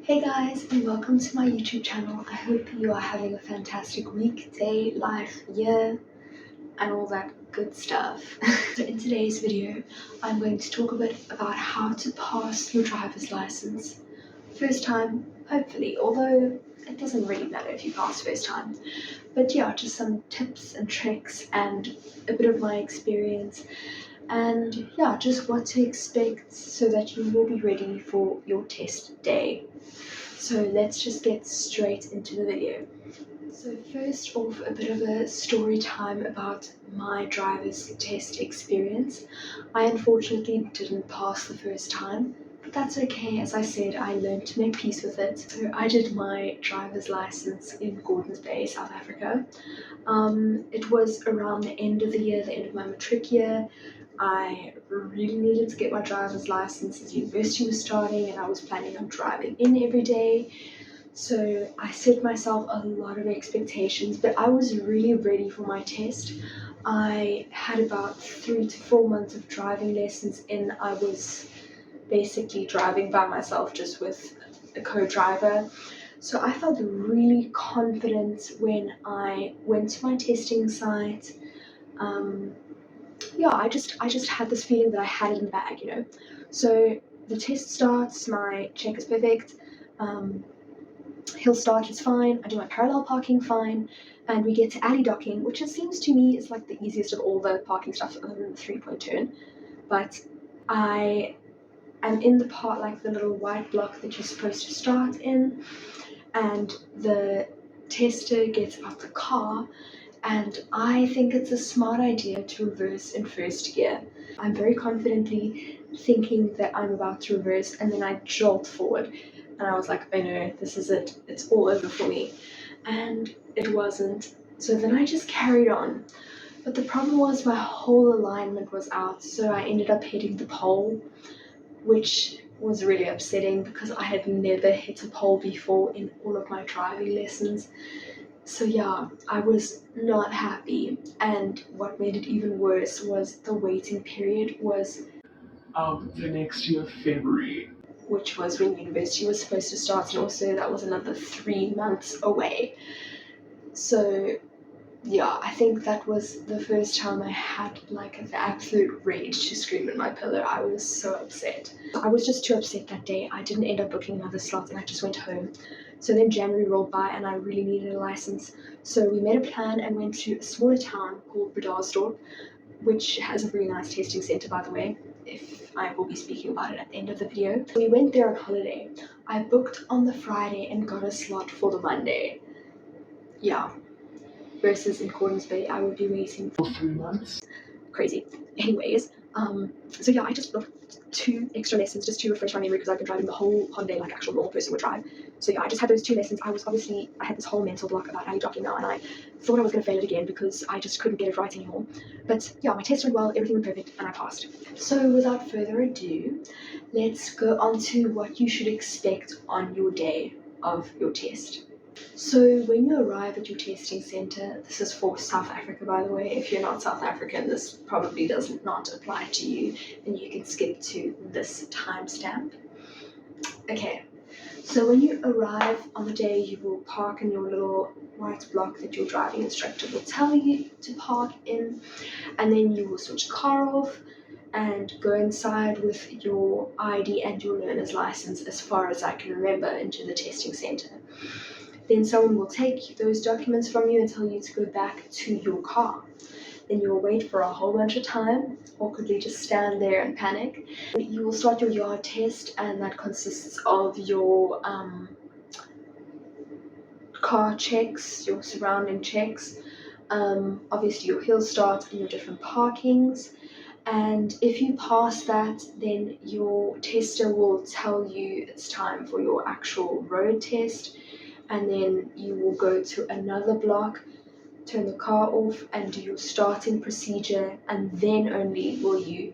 Hey guys, and welcome to my YouTube channel. I hope you are having a fantastic week, day, life, year, and all that good stuff. So in today's video, I'm going to talk a bit about how to pass your driver's license. First time, hopefully, although it doesn't really matter if you pass first time. But yeah, just some tips and tricks and a bit of my experience. And yeah, just what to expect so that you will be ready for your test day. So let's just get straight into the video. So first off, a bit of a story time about my driver's test experience. I unfortunately didn't pass the first time, but that's okay. As I said, I learned to make peace with it. So I did my driver's license in Gordons Bay, South Africa. It was around the end of the year, the end of my matric year. I really needed to get my driver's license as university was starting and I was planning on driving in every day. So I set myself a lot of expectations, but I was really ready for my test. I had about 3 to 4 months of driving lessons in. I was basically driving by myself just with a co-driver. So I felt really confident when I went to my testing site. I just had this feeling that I had it in the bag. So the test starts, my check is perfect. Hill start is fine. I do my parallel parking fine, and we get to alley docking, which it seems to me is like the easiest of all the parking stuff other than the 3-point turn. But I am in the part, like the little white block that you're supposed to start in, and the tester gets out the car, and I think it's a smart idea to reverse in first gear. I'm very confidently thinking that I'm about to reverse, and then I jolt forward, and I was like, oh no, this is it, it's all over for me. And it wasn't. So then I just carried on. But the problem was my whole alignment was out, so I ended up hitting the pole, which was really upsetting because I had never hit a pole before in all of my driving lessons. So yeah, I was not happy, and what made it even worse was the waiting period was the next year, February, which was when university was supposed to start, and also that was another 3 months away. So yeah, I think that was the first time I had like the absolute rage to scream at my pillow. I was so upset. I was just too upset that day. I didn't end up booking another slot and I just went home. So then January rolled by and I really needed a license. So we made a plan and went to a smaller town called Bredasdorp, which has a really nice tasting centre, by the way, if I will be speaking about it at the end of the video. We went there on holiday. I booked on the Friday and got a slot for the Monday. Yeah. Versus in Gordons Bay, I would be waiting for 3 months. Crazy. Anyways, so yeah, I just booked 2 extra lessons just to refresh my memory because I've been driving the whole holiday like actual normal person would drive. So yeah, I just had those 2 lessons. I had this whole mental block about alley docking now, and I thought I was going to fail it again because I just couldn't get it right anymore. But yeah, my test went well, everything went perfect, and I passed. So without further ado, let's go on to what you should expect on your day of your test. So when you arrive at your testing center, this is for South Africa, by the way. If you're not South African, this probably does not apply to you, and you can skip to this timestamp. Okay, so when you arrive on the day, you will park in your little white block that your driving instructor will tell you to park in, and then you will switch car off and go inside with your ID and your learner's license, as far as I can remember, into the testing center. Then someone will take those documents from you and tell you to go back to your car. Then you will wait for a whole bunch of time, awkwardly just stand there and panic. You will start your yard test, and that consists of your car checks, your surrounding checks, obviously your hill start and your different parkings. And if you pass that, then your tester will tell you it's time for your actual road test. And then you will go to another block, turn the car off and do your starting procedure, and then only will you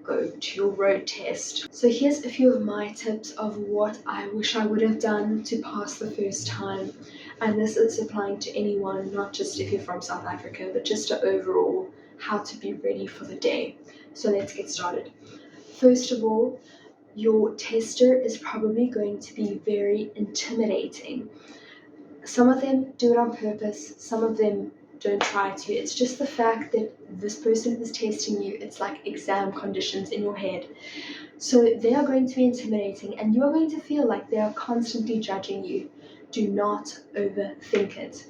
go to your road test. So here's a few of my tips of what I wish I would have done to pass the first time, and this is applying to anyone, not just if you're from South Africa, but just to overall how to be ready for the day. So let's get started. First of all, your tester is probably going to be very intimidating. Some of them do it on purpose, some of them don't try to. It's just the fact that this person who's testing you, it's like exam conditions in your head. So they are going to be intimidating and you are going to feel like they are constantly judging you. Do not overthink it.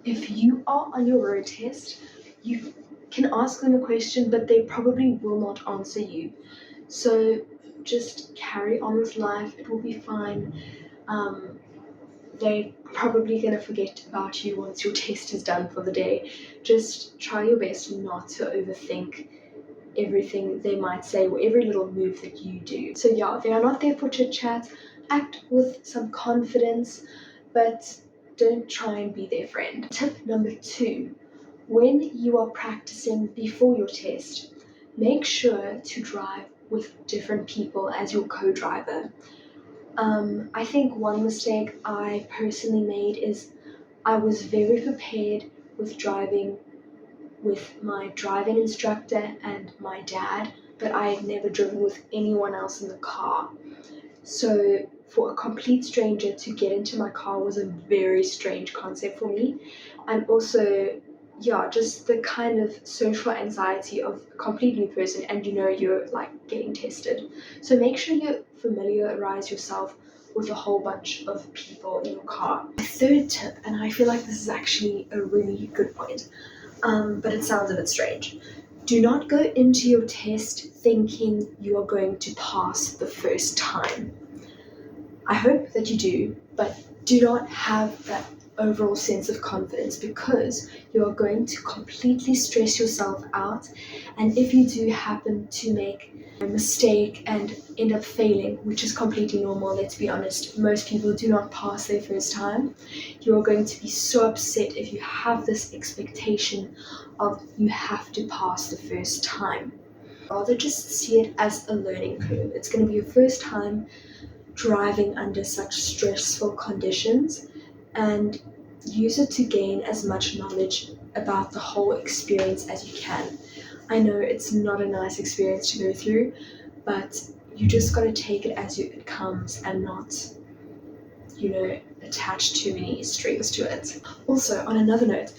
If you are on your road test, you can ask them a question, but they probably will not answer you. So just carry on with life, it will be fine. They're probably going to forget about you once your test is done for the day. Just try your best not to overthink everything they might say or every little move that you do. So yeah, they are not there for chit chat. Act with some confidence, but don't try and be their friend. Tip number 2, when you are practicing before your test, make sure to drive with different people as your co-driver. I think one mistake I personally made is I was very prepared with driving with my driving instructor and my dad, but I had never driven with anyone else in the car. So for a complete stranger to get into my car was a very strange concept for me. And also, yeah, just the kind of social anxiety of a complete new person and you're like getting tested. So make sure you familiarize yourself with a whole bunch of people in your car. The third tip, and I feel like this is actually a really good point, but it sounds a bit strange. Do not go into your test thinking you are going to pass the first time. I hope that you do, but do not have that overall sense of confidence because you are going to completely stress yourself out. And if you do happen to make a mistake and end up failing, which is completely normal, let's be honest, most people do not pass their first time, you are going to be so upset if you have this expectation of you have to pass the first time. Rather just see it as a learning curve. It's going to be your first time driving under such stressful conditions, and use it to gain as much knowledge about the whole experience as you can. I know it's not a nice experience to go through, but you just got to take it as it comes and not, attach too many strings to it. Also, on another note,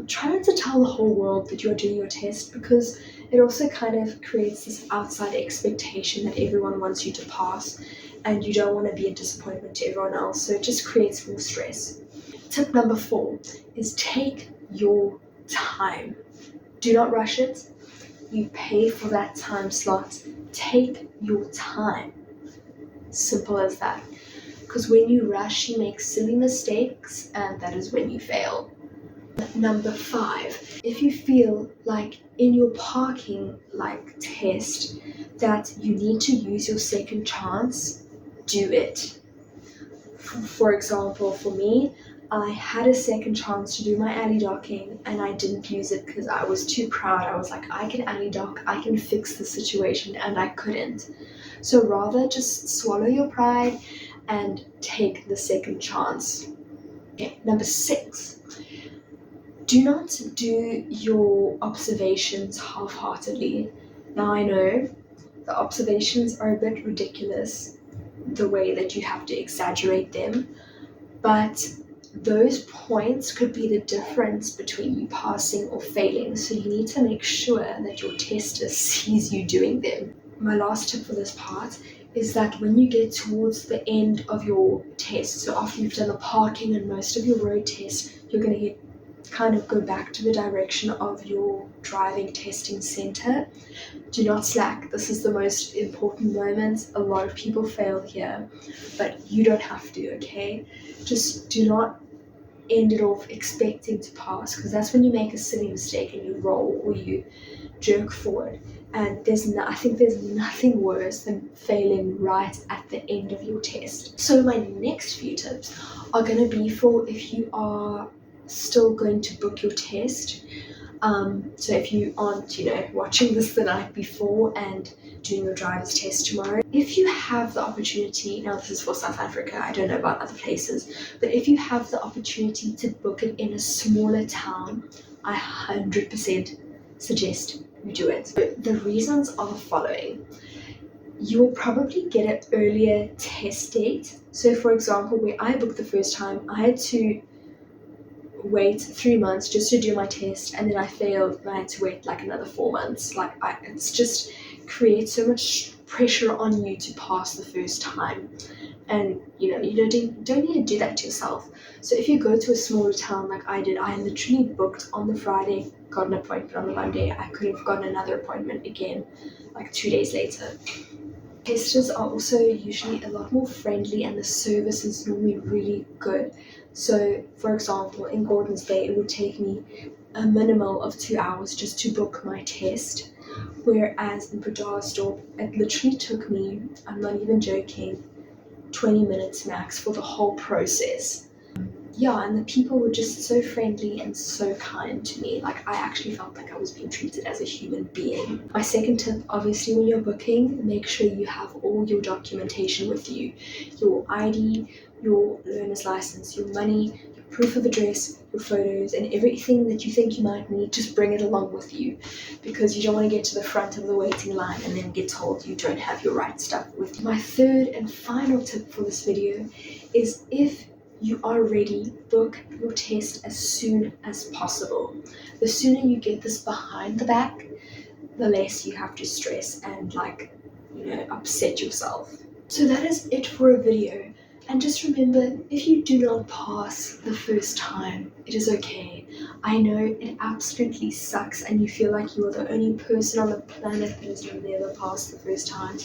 try not to tell the whole world that you're doing your test because it also kind of creates this outside expectation that everyone wants you to pass and you don't want to be a disappointment to everyone else, so it just creates more stress. Tip number 4 is take your time. Do not rush it. You pay for that time slot. Take your time. Simple as that. Because when you rush, you make silly mistakes, and that is when you fail. Number 5, if you feel like in your parking test that you need to use your second chance, do it. For example, for me, I had a second chance to do my alley docking and I didn't use it because I was too proud. I was like, I can alley dock, I can fix the situation, and I couldn't. So rather just swallow your pride and take the second chance. Okay, number 6. Do not do your observations half-heartedly. Now I know the observations are a bit ridiculous, the way that you have to exaggerate them, but those points could be the difference between you passing or failing, so you need to make sure that your tester sees you doing them. My last tip for this part is that when you get towards the end of your test, so after you've done the parking and most of your road tests, you're going to kind of go back to the direction of your driving testing center. Do not slack. This is the most important moment. A lot of people fail here, but you don't have to, okay? Just do not end it off expecting to pass, because that's when you make a silly mistake and you roll or you jerk forward. And I think there's nothing worse than failing right at the end of your test. So my next few tips are going to be for if you are still going to book your test. So if you aren't, watching this the night before and doing your driver's test tomorrow, if you have the opportunity, now this is for South Africa, I don't know about other places, but if you have the opportunity to book it in a smaller town, I 100% suggest you do it. The reasons are the following. you'll probably get an earlier test date. So for example, where I booked the first time, I had to wait 3 months just to do my test, and then I failed and I had to wait like another 4 months. It's just creates so much pressure on you to pass the first time, and you don't need to do that to yourself. So if you go to a smaller town like I did, I literally booked on the Friday, got an appointment on the Monday. I could have gotten another appointment again like 2 days later. Testers are also usually a lot more friendly, and the service is normally really good. So for example, in Gordon's Bay, it would take me a minimum of 2 hours just to book my test, whereas in Bredasdorp it literally took me, I'm not even joking, 20 minutes max for the whole process. Yeah, and the people were just so friendly and so kind to me. Like, I actually felt like I was being treated as a human being. My second tip, obviously, when you're booking, make sure you have all your documentation with you. Your ID, your learner's license, your money, your proof of address, your photos, and everything that you think you might need, just bring it along with you, because you don't want to get to the front of the waiting line and then get told you don't have your right stuff with you. My third and final tip for this video is, if you are ready, book your test as soon as possible. The sooner you get this behind the back, the less you have to stress and upset yourself. So that is it for a video. And just remember, if you do not pass the first time, it is okay. I know it absolutely sucks and you feel like you are the only person on the planet that has never passed the first time.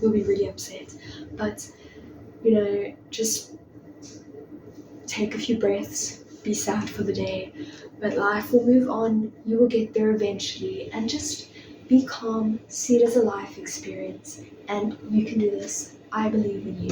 You'll be really upset. But, just take a few breaths, be sad for the day, but life will move on. You will get there eventually, and just be calm, see it as a life experience, and you can do this. I believe in you.